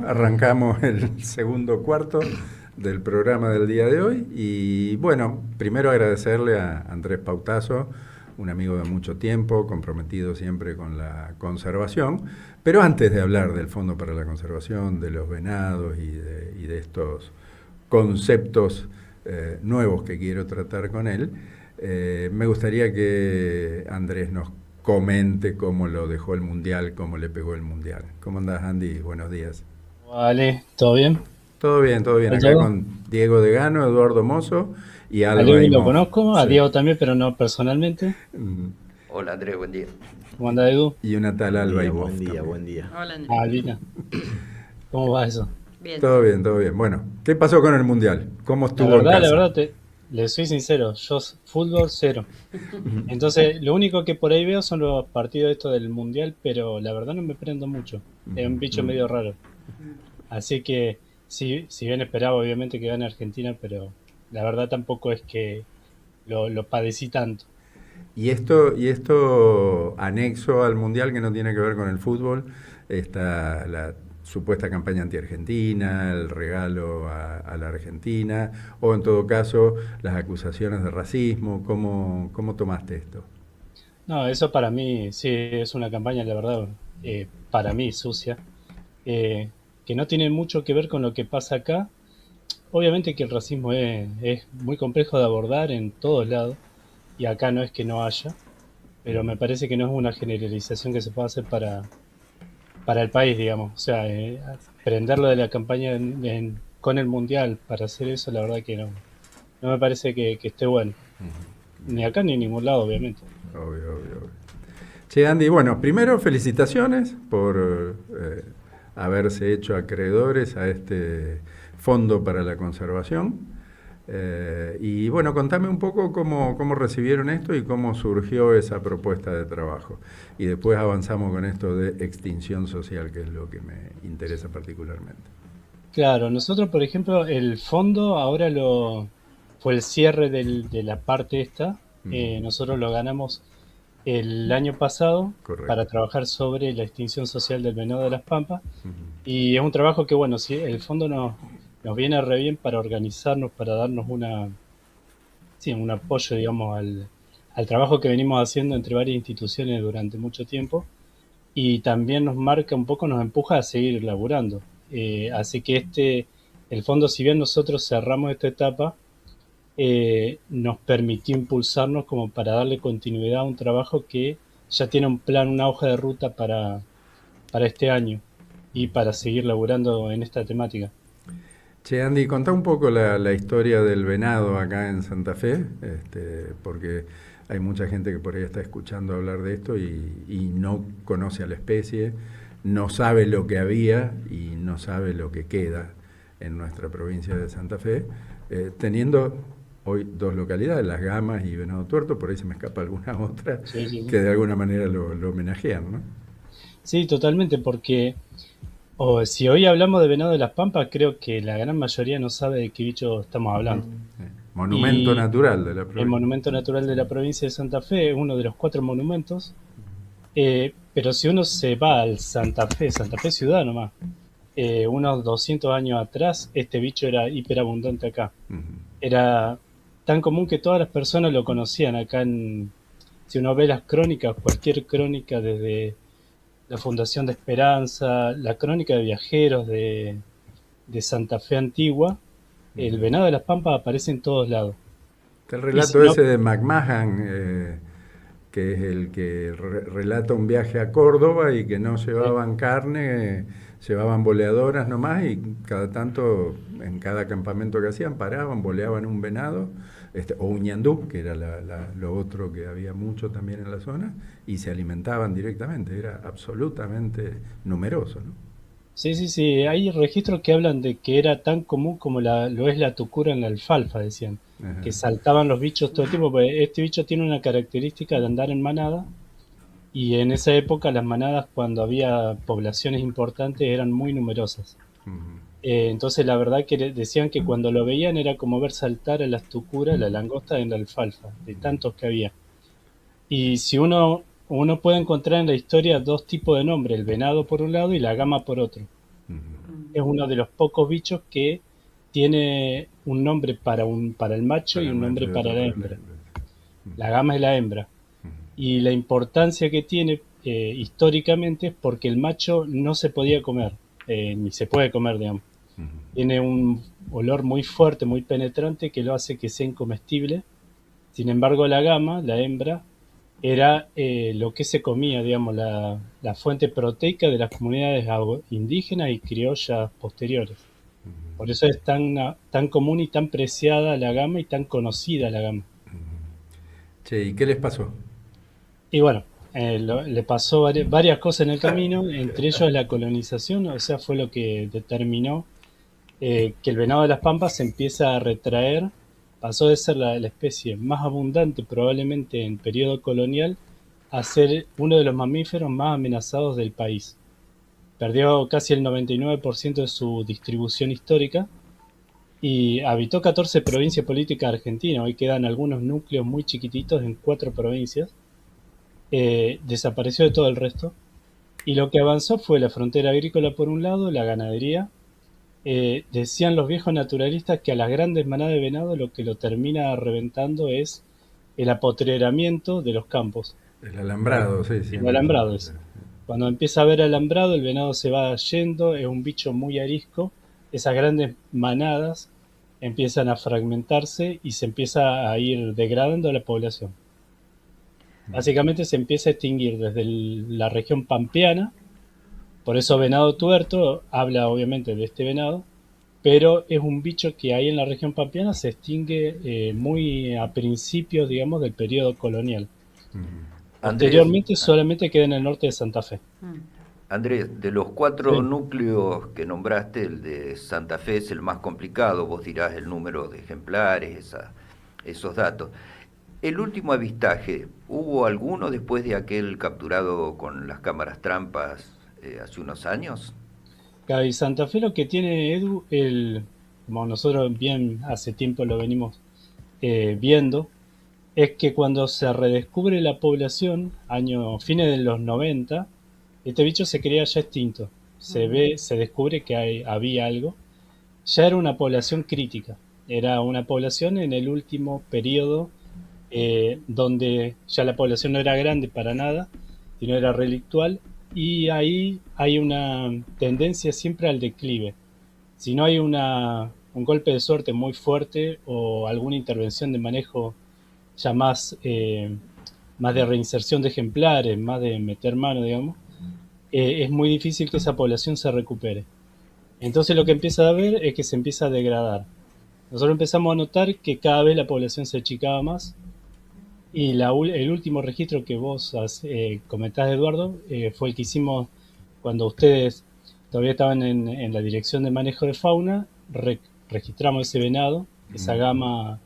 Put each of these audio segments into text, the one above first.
Arrancamos el segundo cuarto del programa del día de hoy y bueno, primero agradecerle a Andrés Pautazo, un amigo de mucho tiempo, comprometido siempre con la conservación, pero antes de hablar del Fondo para la Conservación, de los venados y de estos conceptos nuevos que quiero tratar con él, me gustaría que Andrés nos comente cómo lo dejó el Mundial, cómo le pegó el Mundial. ¿Cómo andás, Andy? Buenos días. Vale, ¿todo bien? Todo bien. ¿Está Acá todo? con Diego Degano, Eduardo Mozo y A Alba Luis lo Imhoff. conozco, a Sí. Diego también, pero no personalmente. Mm, Hola Andrés, buen día. ¿Cómo anda Edu? Y una tal Buen Alba día, buen Imhoff día, también. buen día. Hola Ah, Andrés. Alvina, ¿cómo va eso? Bien. Todo bien, todo bien. Bueno, ¿qué pasó con el Mundial? ¿Cómo estuvo en La casa? verdad, le soy sincero, fútbol cero. Entonces, lo único que por ahí veo son los partidos estos del Mundial, pero la verdad no me prendo mucho. Es un bicho medio raro. Así que, sí, si bien esperaba obviamente que gane Argentina, pero la verdad tampoco es que lo padecí tanto. Y esto anexo al Mundial que no tiene que ver con el fútbol, está la supuesta campaña anti-argentina, el regalo a la Argentina, o en todo caso las acusaciones de racismo. ¿Cómo tomaste esto? No, eso para mí sí es una campaña, la verdad, para mí sucia, eh, que no tiene mucho que ver con lo que pasa acá. Obviamente que el racismo es muy complejo de abordar en todos lados, y acá no es que no haya, pero me parece que no es una generalización que se pueda hacer para el país, digamos. O sea, prenderlo de la campaña con el Mundial para hacer eso, la verdad que no me parece que esté bueno. Ni acá ni en ningún lado, obviamente. Obvio, obvio, obvio. Che, Andy, bueno, primero felicitaciones por haberse hecho acreedores a este Fondo para la Conservación. Y bueno, contame un poco cómo recibieron esto y cómo surgió esa propuesta de trabajo. Y después avanzamos con esto de extinción social, que es lo que me interesa particularmente. Claro, nosotros, por ejemplo, el fondo ahora fue el cierre de la parte esta. Ujú. Nosotros lo ganamos el año pasado para Correcto. trabajar sobre la extinción social del venado de las Pampas. Ujú. Y es un trabajo que, bueno, sí, el fondo nos viene re bien para organizarnos, para darnos sí, un apoyo, digamos, al trabajo que venimos haciendo entre varias instituciones durante mucho tiempo, y también nos marca un poco, nos empuja a seguir laburando. Así que el fondo, si bien nosotros cerramos esta etapa, nos permitió impulsarnos como para darle continuidad a un trabajo que ya tiene un plan, una hoja de ruta para este año y para seguir laburando en esta temática. Che, Andy, contá un poco la historia del venado acá en Santa Fe, porque hay mucha gente que por ahí está escuchando hablar de esto y no conoce a la especie, no sabe lo que había y no sabe lo que queda en nuestra provincia de Santa Fe, teniendo hoy dos localidades, Las Gamas y Venado Tuerto, por ahí se me escapa alguna otra, Sí, sí, sí. que de alguna manera lo homenajean, ¿no? Sí, totalmente, porque si hoy hablamos de venado de las Pampas, creo que la gran mayoría no sabe de qué bicho estamos hablando. Monumento Y natural de la el provincia. Monumento Natural de la provincia de Santa Fe es uno de los cuatro monumentos. Pero si uno se va al Santa Fe ciudad nomás, unos 200 años atrás, este bicho era hiperabundante acá. Ujú. Era tan común que todas las personas lo conocían acá si uno ve las crónicas, cualquier crónica desde la Fundación de Esperanza, la crónica de viajeros de Santa Fe antigua, el venado de las Pampas aparece en todos lados. Está el Y si relato no, ese de McMahon, que es el que relata un viaje a Córdoba y que no sí, llevaban carne, llevaban boleadoras nomás y cada tanto, en cada campamento que hacían, paraban, boleaban un venado, o un ñandú, que era lo otro que había mucho también en la zona, y se alimentaban directamente, era absolutamente numeroso, ¿no? sí, sí, sí, hay registros que hablan de que era tan común como lo es la tucura en la alfalfa, decían, Ajá. que saltaban los bichos todo el tiempo, porque este bicho tiene una característica de andar en manada, y en esa época las manadas, cuando había poblaciones importantes, eran muy numerosas. Ujú. Entonces la verdad que decían que cuando lo veían era como ver saltar a las tucuras, la langosta en la alfalfa, de tantos que había. Y si uno puede encontrar en la historia dos tipos de nombre, el venado por un lado y la gama por otro. es uno de los pocos bichos que tiene un nombre para el macho Para y el un macho nombre y para otro la para la hembra. hembra. La gama es la hembra. Y la importancia que tiene históricamente es porque el macho no se podía comer, ni se puede comer, digamos. Tiene un olor muy fuerte, muy penetrante, que lo hace que sea incomestible. Sin embargo, la gama, la hembra, era lo que se comía, digamos, la fuente proteica de las comunidades indígenas y criollas posteriores. Por eso es tan común y tan preciada la gama y tan conocida la gama. Che, ¿y qué les pasó? Y bueno, le pasó varias cosas en el camino, entre ellos la colonización, o sea, fue lo que determinó que el venado de las pampas se empieza a retraer, pasó de ser la especie más abundante probablemente en periodo colonial a ser uno de los mamíferos más amenazados del país. Perdió casi el 99% de su distribución histórica y habitó 14 provincias políticas argentinas. Hoy quedan algunos núcleos muy chiquititos en 4 provincias. Desapareció de todo el resto. Y lo que avanzó fue la frontera agrícola por un lado, la ganadería. Decían los viejos naturalistas que a las grandes manadas de venado lo que lo termina reventando es el apotreramiento de los campos. El alambrado, sí, El siempre. alambrado es. Cuando empieza a haber alambrado, el venado se va yendo, es un bicho muy arisco. Esas grandes manadas empiezan a fragmentarse y se empieza a ir degradando la población. Básicamente se empieza a extinguir desde la región pampeana, por eso venado tuerto habla obviamente de este venado, pero es un bicho que ahí en la región pampeana se extingue muy a principios, digamos, del periodo colonial. Andrés, Posteriormente solamente queda en el norte de Santa Fe. Andrés, de los 4 Sí. núcleos que nombraste, el de Santa Fe es el más complicado, vos dirás el número de ejemplares, esos datos. El último avistaje, ¿hubo alguno después de aquel capturado con las cámaras trampas hace unos años? Y Santa Fe lo que tiene Edu, como nosotros bien hace tiempo lo venimos viendo, es que cuando se redescubre la población, fines de los 90, este bicho se creía ya extinto. Se descubre que había algo. Ya era una población crítica. Era una población en el último periodo donde ya la población no era grande para nada, sino era relictual, y ahí hay una tendencia siempre al declive. Si no hay un golpe de suerte muy fuerte o alguna intervención de manejo ya más de reinserción de ejemplares, más de meter mano, digamos, es muy difícil que esa población se recupere. Entonces lo que empieza a ver es que se empieza a degradar. Nosotros empezamos a notar que cada vez la población se achicaba más y el último registro que vos comentás, Eduardo, fue el que hicimos cuando ustedes todavía estaban en la dirección de manejo de fauna. Registramos ese venado, esa gama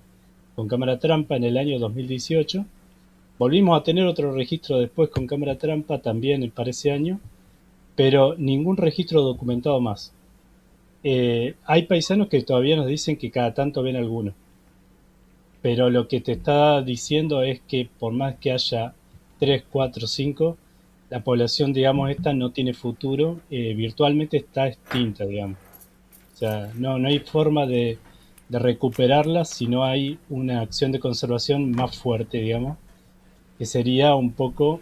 con cámara trampa en el año 2018. Volvimos a tener otro registro después con cámara trampa también para ese año, pero ningún registro documentado más. Hay paisanos que todavía nos dicen que cada tanto ven alguno, pero lo que te está diciendo es que por más que haya 3, 4, 5, la población, digamos, esta no tiene futuro, virtualmente está extinta, digamos. O sea, no hay forma de recuperarla si no hay una acción de conservación más fuerte, digamos, que sería un poco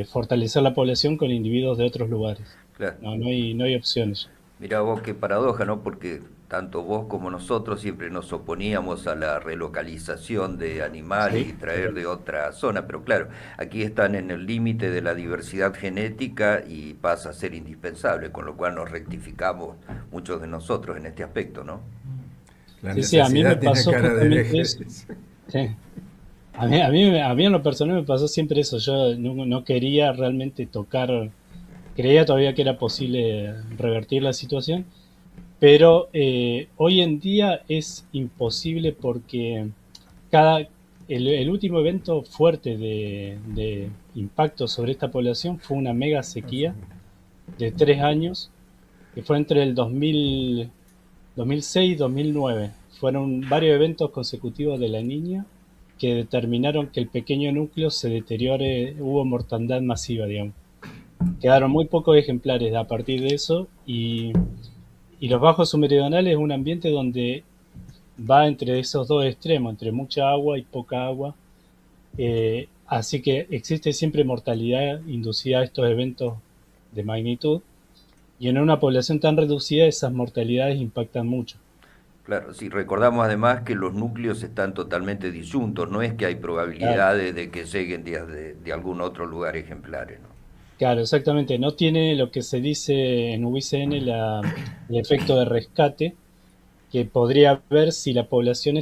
fortalecer la población con individuos de otros lugares. Claro. No hay opciones. Mirá vos qué paradoja, ¿no? Porque tanto vos como nosotros siempre nos oponíamos a la relocalización de animales y Sí, traer total. de otra zona, pero claro, aquí están en el límite de la diversidad genética y pasa a ser indispensable, con lo cual nos rectificamos muchos de nosotros en este aspecto, ¿no? La Sí, sí, a mí me necesidad tiene pasó cara de justamente hereje. eso. Sí. A mí en lo personal me pasó siempre eso. Yo no quería realmente tocar, creía todavía que era posible revertir la situación, pero hoy en día es imposible porque cada, el último evento fuerte de impacto sobre esta población fue una mega sequía de 3 años, que fue entre el 2006 y 2009. Fueron varios eventos consecutivos de la Niña que determinaron que el pequeño núcleo se deteriore, hubo mortandad masiva, digamos. Quedaron muy pocos ejemplares a partir de eso Y los bajos submeridionales es un ambiente donde va entre esos dos extremos, entre mucha agua y poca agua. Así que existe siempre mortalidad inducida a estos eventos de magnitud. Y en una población tan reducida esas mortalidades impactan mucho. Claro, si recordamos además que los núcleos están totalmente disyuntos, no es que hay Claro, probabilidades de que lleguen de algún otro lugar ejemplares, ¿no? claro, exactamente. No tiene lo que se dice en UICN el efecto de rescate, que podría haber si la población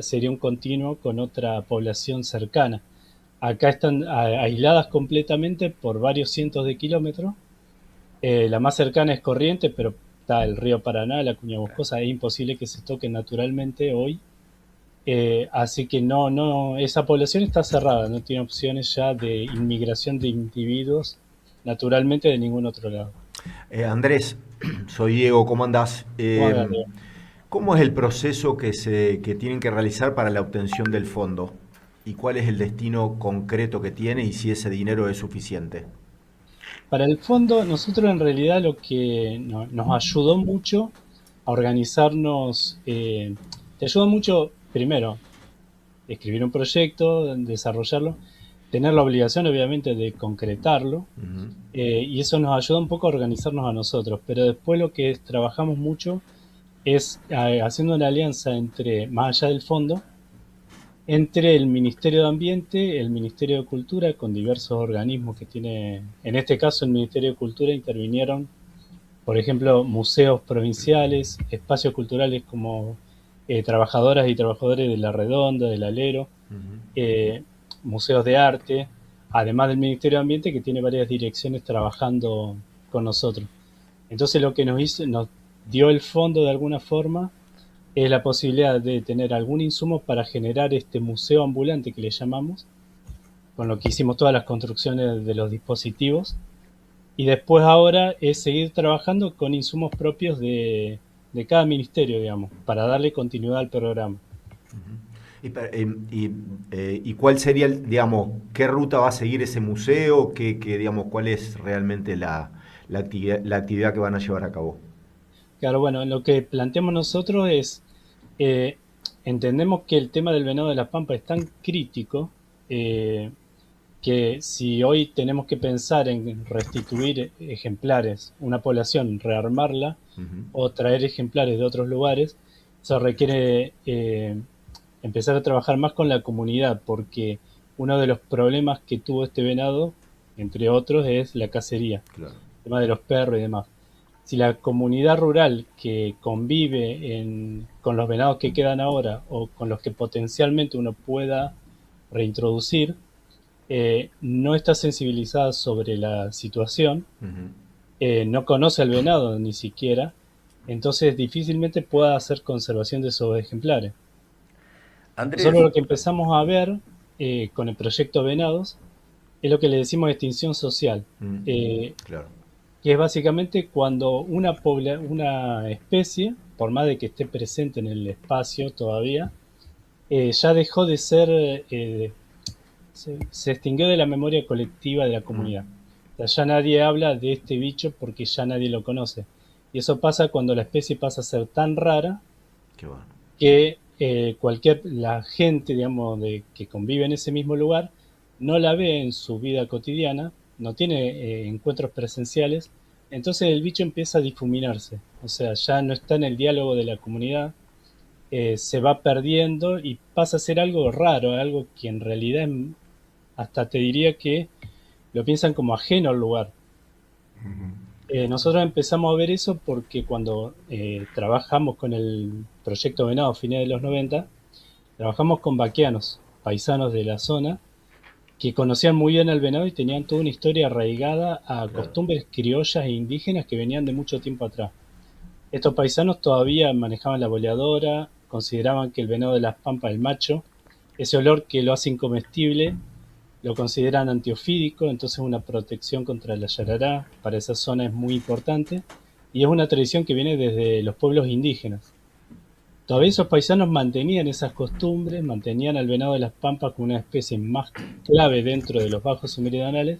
sería un continuo con otra población cercana. Acá están aisladas completamente por varios cientos de kilómetros. La más cercana es Corrientes, pero está el río Paraná, la Cuña Boscosa, es imposible que se toquen naturalmente hoy. Así que no, esa población está cerrada, no tiene opciones ya de inmigración de individuos naturalmente de ningún otro lado. Andrés, soy Diego, ¿cómo andás? ¿Cómo anda, Leo? ¿Cómo es el proceso que tienen que realizar para la obtención del fondo? ¿Y cuál es el destino concreto que tiene y si ese dinero es suficiente? Para el fondo, nosotros en realidad lo que nos ayudó mucho a organizarnos, te ayudó mucho, primero, escribir un proyecto, desarrollarlo, tener la obligación obviamente de concretarlo, Ujú. y eso nos ayuda un poco a organizarnos a nosotros, pero después lo que trabajamos mucho es haciendo una alianza entre, más allá del fondo, entre el Ministerio de Ambiente, el Ministerio de Cultura, con diversos organismos que tiene, en este caso el Ministerio de Cultura intervinieron, por ejemplo, museos provinciales, espacios culturales como trabajadoras y trabajadores de La Redonda, del Alero, Ujú. eh, museos de arte, además del Ministerio de Ambiente que tiene varias direcciones trabajando con nosotros. Entonces lo que nos dio el fondo de alguna forma es la posibilidad de tener algún insumo para generar este museo ambulante que le llamamos, con lo que hicimos todas las construcciones de los dispositivos. Y después ahora es seguir trabajando con insumos propios de cada ministerio, digamos, para darle continuidad al programa. ¿Y cuál sería, digamos, qué ruta va a seguir ese museo? Digamos, cuál es realmente la actividad que van a llevar a cabo? Claro, bueno, lo que planteamos nosotros es, eh, entendemos que el tema del venado de la pampa es tan crítico, eh, que si hoy tenemos que pensar en restituir ejemplares, una población, rearmarla Ujú. o traer ejemplares de otros lugares, eso requiere empezar a trabajar más con la comunidad, porque uno de los problemas que tuvo este venado, entre otros, es la cacería, Claro. el tema de los perros y demás. Si la comunidad rural que convive con los venados que quedan ahora o con los que potencialmente uno pueda reintroducir, no está sensibilizada sobre la situación, Ujú. no conoce al venado ni siquiera, entonces difícilmente pueda hacer conservación de esos ejemplares. Nosotros Andrés, lo que empezamos a ver con el proyecto Venados es lo que le decimos extinción social, Mm. eh, Claro. que es básicamente cuando una especie, por más de que esté presente en el espacio todavía, ya dejó de ser, se extinguió de la memoria colectiva de la Mm. comunidad. O sea, ya nadie habla de este bicho porque ya nadie lo conoce. Y eso pasa cuando la especie pasa a ser tan rara Qué bueno. que la gente, digamos, que convive en ese mismo lugar, no la ve en su vida cotidiana, no tiene encuentros presenciales, entonces el bicho empieza a difuminarse, o sea, ya no está en el diálogo de la comunidad, se va perdiendo y pasa a ser algo raro, algo que en realidad hasta te diría que lo piensan como ajeno al lugar. Nosotros empezamos a ver eso porque cuando trabajamos con el proyecto Venado a fines de los 90, trabajamos con vaqueanos, paisanos de la zona, que conocían muy bien al venado y tenían toda una historia arraigada a Claro. costumbres criollas e indígenas que venían de mucho tiempo atrás. Estos paisanos todavía manejaban la boleadora, consideraban que el venado de las pampas, el macho, ese olor que lo hace incomestible, lo consideran antiofídico, entonces una protección contra la yarará para esa zona es muy importante y es una tradición que viene desde los pueblos indígenas. Todavía esos paisanos mantenían esas costumbres, mantenían al venado de las pampas como una especie más clave dentro de los bajos submeridionales,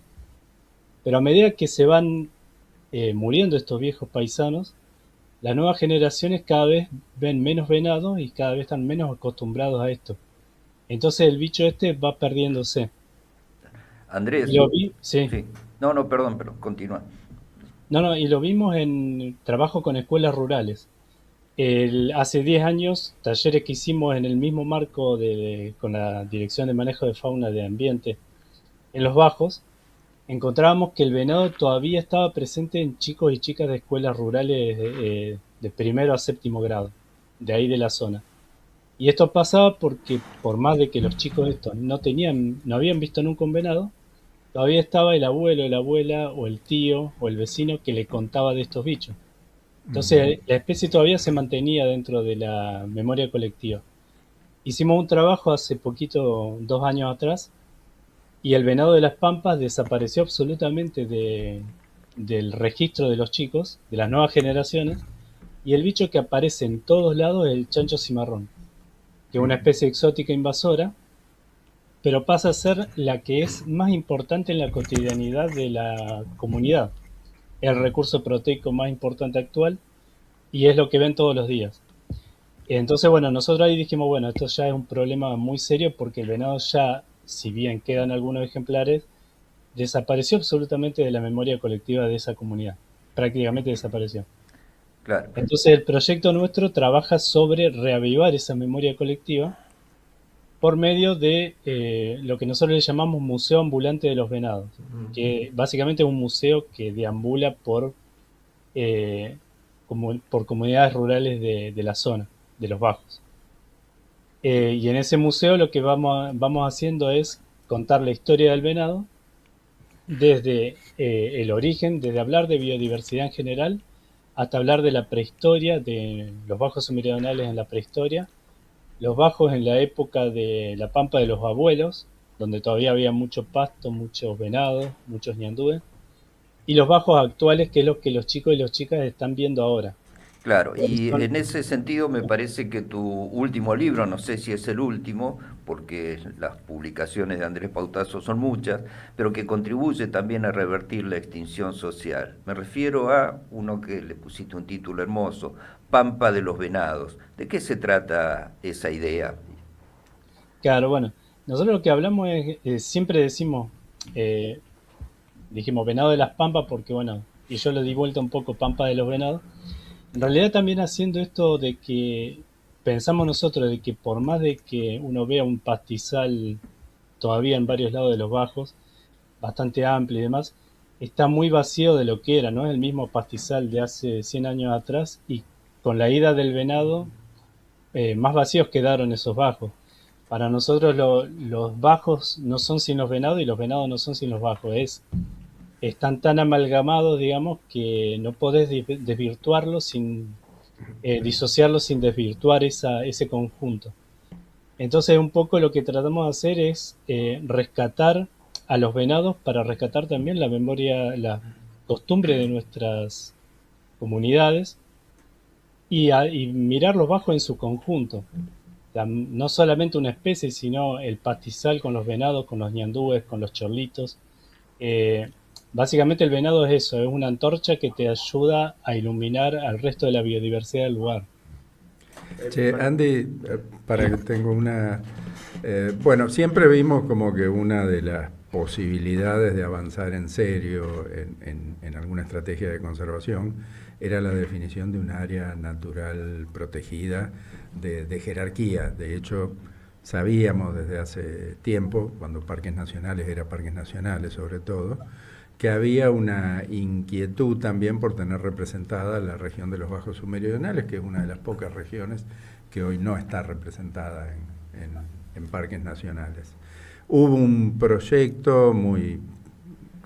pero a medida que se van muriendo estos viejos paisanos, las nuevas generaciones cada vez ven menos venados y cada vez están menos acostumbrados a esto. Entonces el bicho este va perdiéndose. Y Andrés, lo vi, sí. sí. No, no, perdón, pero continúa. No, no, y lo vimos en trabajo con escuelas rurales. Hace 10 años, talleres que hicimos en el mismo marco con la Dirección de Manejo de Fauna de Ambiente en los Bajos, encontrábamos que el venado todavía estaba presente en chicos y chicas de escuelas rurales de primero a séptimo grado, de ahí de la zona. Y esto pasaba porque por más de que los chicos estos no habían visto nunca un venado, todavía estaba el abuelo, la abuela o el tío o el vecino que le contaba de estos bichos. Entonces la especie todavía se mantenía dentro de la memoria colectiva. Hicimos un trabajo hace poquito, 2 años atrás, y el venado de las Pampas desapareció absolutamente del registro de los chicos, de las nuevas generaciones, y el bicho que aparece en todos lados es el chancho cimarrón, que es una especie exótica invasora, pero pasa a ser la que es más importante en la cotidianidad de la comunidad, el recurso proteico más importante actual, y es lo que ven todos los días. Entonces, bueno, nosotros ahí dijimos, bueno, esto ya es un problema muy serio porque el venado ya, si bien quedan algunos ejemplares, desapareció absolutamente de la memoria colectiva de esa comunidad. Prácticamente desapareció. Claro. Entonces, el proyecto nuestro trabaja sobre reavivar esa memoria colectiva por medio de lo que nosotros le llamamos Museo Ambulante de los Venados, que básicamente es un museo que deambula eh, por comunidades rurales de la zona, de los Bajos. Y en ese museo lo que vamos haciendo es contar la historia del venado desde el origen, desde hablar de biodiversidad en general, hasta hablar de la prehistoria, de los bajos submeridionales en la prehistoria, los bajos en la época de la pampa de los abuelos, donde todavía había mucho pasto, muchos venados, muchos ñandúes, y los bajos actuales, que es lo que los chicos y las chicas están viendo ahora. Claro, y Son- en ese sentido me parece que tu último libro, no sé si es el último, porque las publicaciones de Andrés Pautazo son muchas, pero que contribuye también a revertir la extinción social. Me refiero a uno que le pusiste un título hermoso, Pampa de los Venados. ¿De qué se trata esa idea? Claro, bueno, nosotros lo que hablamos es, siempre decimos, eh, dijimos venado de las pampas porque, bueno, y yo lo di vuelta un poco, pampa de los venados. En realidad también haciendo esto de que pensamos nosotros de que por más de que uno vea un pastizal todavía en varios lados de los bajos, bastante amplio y demás, está muy vacío de lo que era, ¿no? Es el mismo pastizal de hace 100 años atrás y con la ida del venado, más vacíos quedaron esos bajos. Para nosotros los bajos no son sin los venados y los venados no son sin los bajos. Están tan amalgamados, digamos, que no podés desvirtuarlos sin disociarlos sin desvirtuar ese conjunto. Entonces un poco lo que tratamos de hacer es rescatar a los venados para rescatar también la memoria, la costumbre de nuestras comunidades y mirar los bajos en su conjunto. No solamente una especie, sino el pastizal con los venados, con los ñandúes, con los chorlitos. Eh, Básicamente el venado es eso, es una antorcha que te ayuda a iluminar al resto de la biodiversidad del lugar. Che, Andy, para que tengo una... bueno, siempre vimos como que una de las posibilidades de avanzar en serio en alguna estrategia de conservación era la definición de un área natural protegida de jerarquía. De hecho, sabíamos desde hace tiempo, cuando Parques Nacionales era Parques Nacionales sobre todo, que había una inquietud también por tener representada la región de los Bajos Submeridionales, que es una de las pocas regiones que hoy no está representada en parques nacionales. Hubo un proyecto muy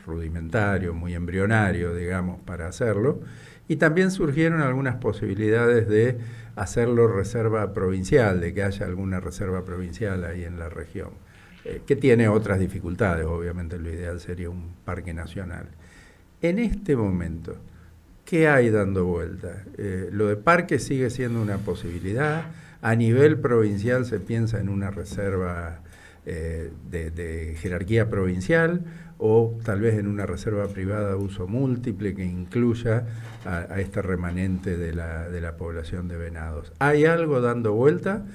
rudimentario, muy embrionario, digamos, para hacerlo, y también surgieron algunas posibilidades de hacerlo reserva provincial, de que haya alguna reserva provincial ahí en la región, que tiene otras dificultades, obviamente lo ideal sería un parque nacional. En este momento, ¿qué hay dando vuelta? Lo de parque sigue siendo una posibilidad. A nivel provincial se piensa en una reserva de jerarquía provincial, o tal vez en una reserva privada de uso múltiple que incluya a este remanente de la población de venados. ¿Hay algo dando vuelta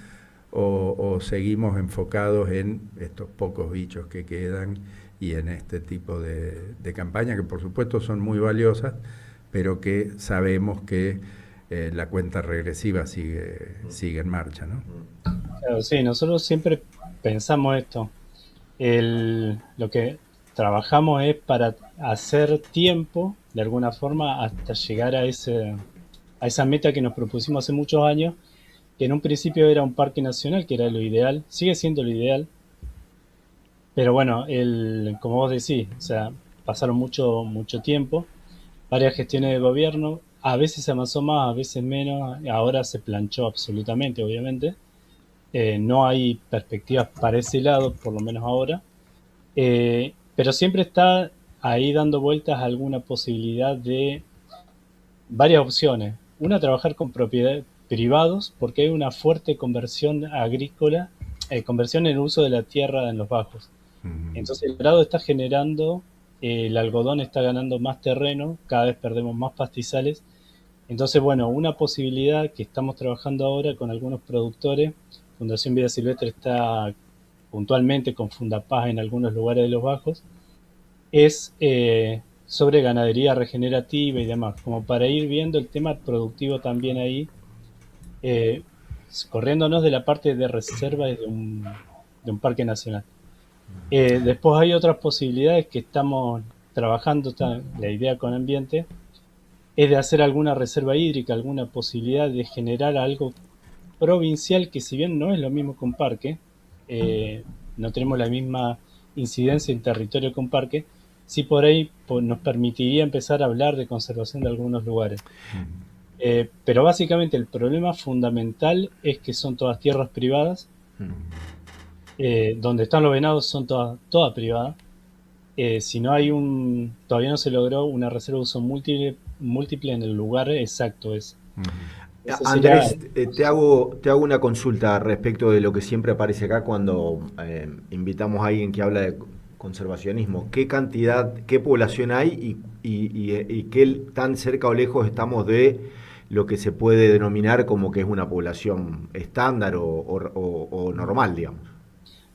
o seguimos enfocados en estos pocos bichos que quedan y en este tipo de campañas que por supuesto son muy valiosas, pero que sabemos que la cuenta regresiva sigue en marcha, ¿no? Claro, sí, nosotros siempre pensamos esto. Lo que trabajamos es para hacer tiempo, de alguna forma, hasta llegar a esa meta que nos propusimos hace muchos años, que en un principio era un parque nacional, que era lo ideal, sigue siendo lo ideal, pero bueno, como vos decís, o sea, pasaron mucho tiempo, varias gestiones de gobierno, a veces se avanzó más, a veces menos, ahora se planchó absolutamente, obviamente. No hay perspectivas para ese lado, por lo menos ahora. Pero siempre está ahí dando vueltas alguna posibilidad de varias opciones. Una, trabajar con propiedades privados, porque hay una fuerte conversión agrícola, conversión en el uso de la tierra en los bajos. Entonces el grado está generando, el algodón está ganando más terreno, cada vez perdemos más pastizales. Entonces, bueno, una posibilidad que estamos trabajando ahora con algunos productores, Fundación Vida Silvestre está puntualmente con Fundapaz en algunos lugares de los bajos, es sobre ganadería regenerativa y demás, como para ir viendo el tema productivo también ahí, eh, corriéndonos de la parte de reserva de un parque nacional. Después hay otras posibilidades que estamos trabajando, la idea con ambiente, es de hacer alguna reserva hídrica, alguna posibilidad de generar algo provincial que si bien no es lo mismo que un parque, no tenemos la misma incidencia en territorio que un parque, sí por ahí nos permitiría empezar a hablar de conservación de algunos lugares. Pero básicamente el problema fundamental es que son todas tierras privadas, donde están los venados son todas privadas. Si no hay todavía no se logró una reserva de uso múltiple en el lugar exacto ese. Andrés, te hago una consulta respecto de lo que siempre aparece acá cuando invitamos a alguien que habla de conservacionismo. ¿Qué población hay y qué tan cerca o lejos estamos de lo que se puede denominar como que es una población estándar o normal, digamos?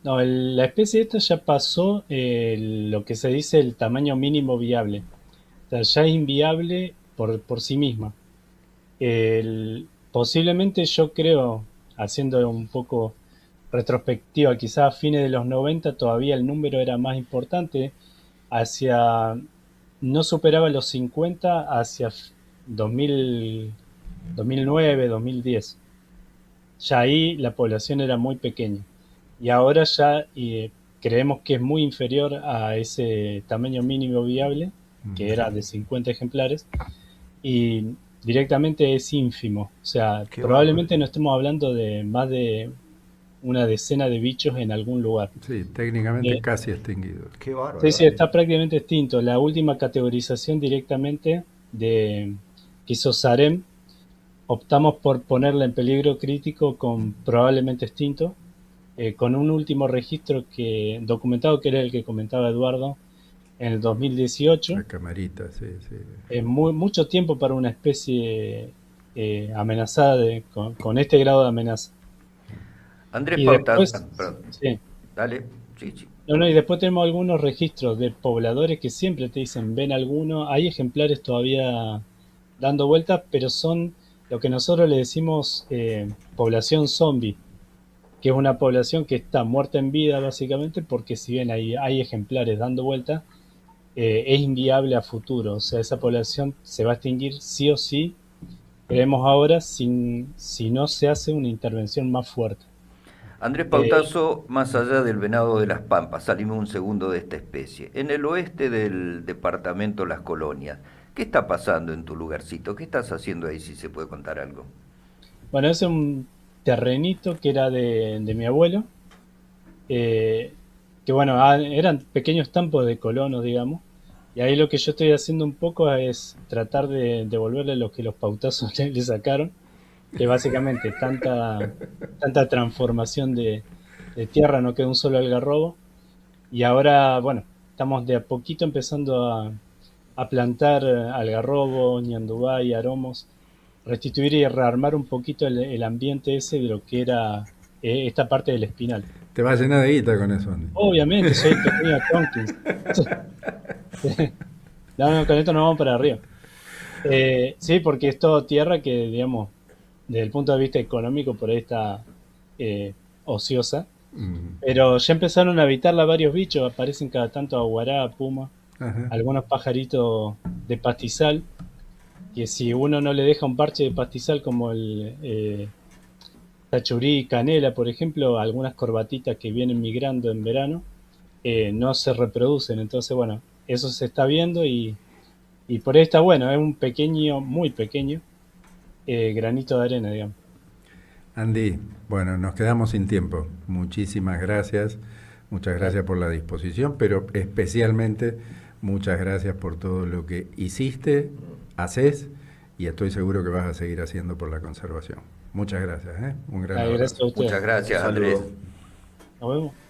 No, la especie esta ya pasó lo que se dice el tamaño mínimo viable. O sea, ya es inviable por sí misma. Posiblemente yo creo, haciendo un poco retrospectiva, quizás a fines de los 90 todavía el número era más importante, no superaba los 50 hacia 2009, 2010. Ya ahí la población era muy pequeña. Y ahora ya creemos que es muy inferior a ese tamaño mínimo viable, que era de 50 ejemplares, y directamente es ínfimo. O sea, probablemente no estemos hablando de más de una decena de bichos en algún lugar. Sí, técnicamente casi extinguido. Qué bárbaro. Sí, está prácticamente extinto. La última categorización directamente que hizo Sarem, optamos por ponerla en peligro crítico con probablemente extinto, con un último registro documentado, que era el que comentaba Eduardo, en el 2018. La camarita, sí. Es mucho tiempo para una especie amenazada con este grado de amenaza. Andrés Y Pautas, después, sí. Dale, sí. No, y después tenemos algunos registros de pobladores que siempre te dicen, ven alguno, hay ejemplares todavía dando vueltas, pero son lo que nosotros le decimos población zombie, que es una población que está muerta en vida básicamente, porque si bien hay ejemplares dando vueltas, es inviable a futuro. O sea, esa población se va a extinguir sí o sí, creemos ahora, si no se hace una intervención más fuerte. Andrés Pautazo, más allá del venado de las Pampas, salimos un segundo de esta especie. En el oeste del departamento Las Colonias, ¿qué está pasando en tu lugarcito? ¿Qué estás haciendo ahí, si se puede contar algo? Bueno, ese es un terrenito que era de mi abuelo, que bueno, eran pequeños campos de colonos, digamos, y ahí lo que yo estoy haciendo un poco es tratar de devolverle lo que los pautazos le sacaron, que básicamente tanta transformación de de tierra, no queda un solo algarrobo. Y ahora, bueno, estamos de a poquito empezando a plantar algarrobo, ñandubay, aromos, restituir y rearmar un poquito el ambiente ese de lo que era esta parte del espinal. Te va a llenar de guita con eso, Andy. Obviamente, soy pequeño Tompkins. No, no, con esto nos vamos para arriba. Sí, porque es todo tierra que, digamos, desde el punto de vista económico, por ahí está ociosa. Mm, Pero ya empezaron a habitarla varios bichos, aparecen cada tanto aguará, puma, ajá. algunos pajaritos de pastizal, que si uno no le deja un parche de pastizal como el tachurí canela, por ejemplo, algunas corbatitas que vienen migrando en verano, no se reproducen. Entonces, bueno, eso se está viendo y por ahí está bueno, es un pequeño, muy pequeño granito de arena, digamos. Andy, bueno, nos quedamos sin tiempo. Muchísimas gracias. Muchas gracias por la disposición, pero especialmente muchas gracias por todo lo que hiciste, haces y estoy seguro que vas a seguir haciendo por la conservación. Muchas gracias, ¿eh? Un gran Gracias abrazo. a ustedes. Muchas gracias, Saludos. Andrés. Nos vemos.